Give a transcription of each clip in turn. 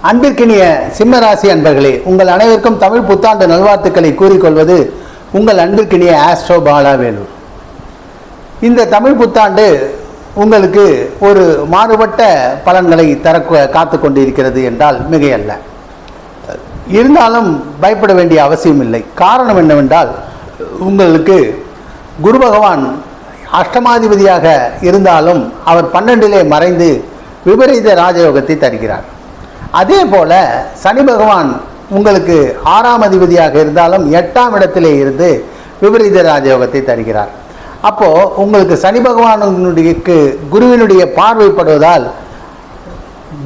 அன்பிற்கினிய சிம்மராசி அன்பர்களே, உங்கள் அனைவருக்கும் தமிழ் புத்தாண்டு நல்வாழ்த்துக்களை கூறிக்கொள்வது உங்கள் அன்பிற்கினிய ஆஸ்ட்ரோ பாலாவேலூர். இந்த தமிழ் புத்தாண்டு உங்களுக்கு ஒரு மாறுபட்ட பலன்களை தர காத்து கொண்டிருக்கிறது என்றால் மிகையல்ல. இருந்தாலும் பயப்பட வேண்டிய அவசியம் இல்லை. காரணம் என்னவென்றால், உங்களுக்கு குரு பகவான் அஷ்டமாதிபதியாக இருந்தாலும் அவர் 12 மறைந்து விபரீத ராஜயோகத்தை தருகிறார். அதே போல சனி பகவான் உங்களுக்கு 6ஆம் அதிபதியாக இருந்தாலும் 8ஆம் இடத்திலே இருந்து விபரீத ராஜயோகத்தை தருகிறார். அப்போ உங்களுக்கு சனி பகவானுடைய குருவினுடைய பார்வைப்படுவதால்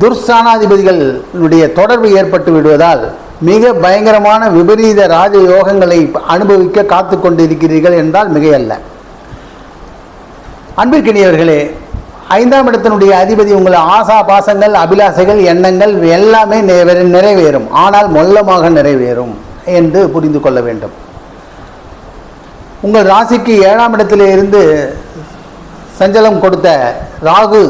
துர்ஸ்தானாதிபதிகளுடைய தொடர்பு ஏற்பட்டு விடுவதால் மிக பயங்கரமான விபரீத ராஜயோகங்களை அனுபவிக்க காத்து கொண்டிருக்கிறீர்கள் என்றால் மிகையல்ல. அன்பிற்கினியவர்களே, 5ஆம் இடத்தினுடைய அதிபதி உங்கள் ஆசா பாசங்கள், அபிலாசைகள், எண்ணங்கள் எல்லாமே நிறைவேறும். ஆனால் மொல்லமாக நிறைவேறும் என்று புரிந்து கொள்ள வேண்டும். உங்கள் ராசிக்கு 7ஆம் இடத்திலே இருந்து சஞ்சலம் கொடுத்த ராகு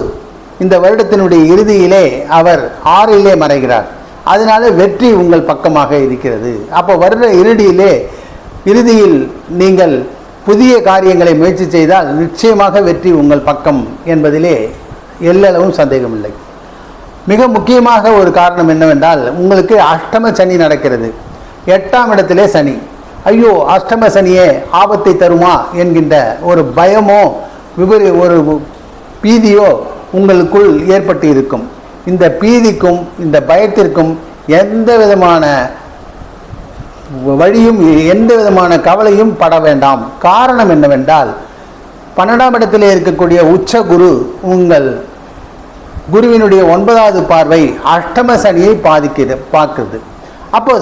இந்த வருடத்தினுடைய இறுதியிலே அவர் 6லே மறைகிறார். அதனால வெற்றி உங்கள் பக்கமாக இருக்கிறது. அப்போ வருட இறுதியில் நீங்கள் புதிய காரியங்களை முயற்சி செய்தால் நிச்சயமாக வெற்றி உங்கள் பக்கம் என்பதிலே எல்லளவும் சந்தேகமில்லை. மிக முக்கியமாக ஒரு காரணம் என்னவென்றால், உங்களுக்கு அஷ்டம சனி நடக்கிறது. 8ஆம் இடத்திலே சனி. ஐயோ, அஷ்டம சனியே ஆபத்தை தருமா என்கின்ற ஒரு பயமோ ஒரு பீதியோ உங்களுக்குள் ஏற்பட்டு இருக்கும். இந்த பீதிக்கும் இந்த பயத்திற்கும் எந்த விதமான வழியும் எந்த விதமான கவலையும் பட வேண்டாம். காரணம் என்னவென்றால், 12ஆம் இடத்திலே இருக்கக்கூடிய உச்ச குரு உங்கள் குருவினுடைய 9வது பார்வை அஷ்டம சனியை பார்க்குது. அப்போ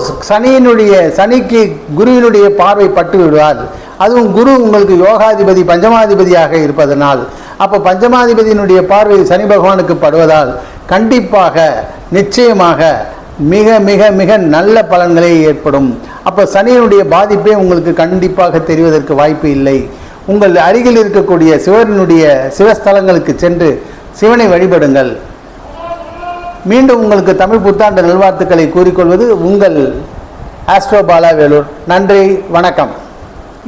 சனிக்கு குருவினுடைய பார்வை பட்டு விடுவார். அதுவும் குரு உங்களுக்கு யோகாதிபதி பஞ்சமாதிபதியாக இருப்பதனால், அப்போ பஞ்சமாதிபதியினுடைய பார்வை சனி பகவானுக்கு படுவதால் கண்டிப்பாக நிச்சயமாக மிக மிக மிக நல்ல பலன்களே ஏற்படும். அப்போ சனியினுடைய பாதிப்பே உங்களுக்கு கண்டிப்பாக தெரிவதற்கு வாய்ப்பு இல்லை. உங்கள் அருகில் இருக்கக்கூடிய சிவஸ்தலங்களுக்கு சென்று சிவனை வழிபடுங்கள். மீண்டும் உங்களுக்கு தமிழ் புத்தாண்டு நல்வாழ்த்துக்களை கூறிக்கொள்வது உங்கள் ஆஸ்ட்ரோ பாலாவேலூர். நன்றி, வணக்கம்.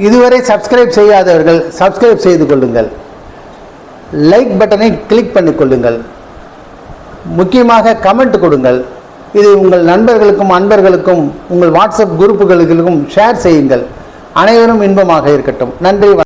இதுவரை சப்ஸ்கிரைப் செய்யாதவர்கள் சப்ஸ்கிரைப் செய்து கொள்ளுங்கள். லைக் பட்டனை கிளிக் பண்ணிக்கொள்ளுங்கள். முக்கியமாக கமெண்ட் கொடுங்கள். இது உங்கள் நண்பர்களுக்கும் அன்பர்களுக்கும் உங்கள் வாட்ஸ்அப் குரூப்புகளுக்கும் ஷேர் செய்யுங்கள். அனைவரும் இன்பமாக இருக்கட்டும். நன்றி.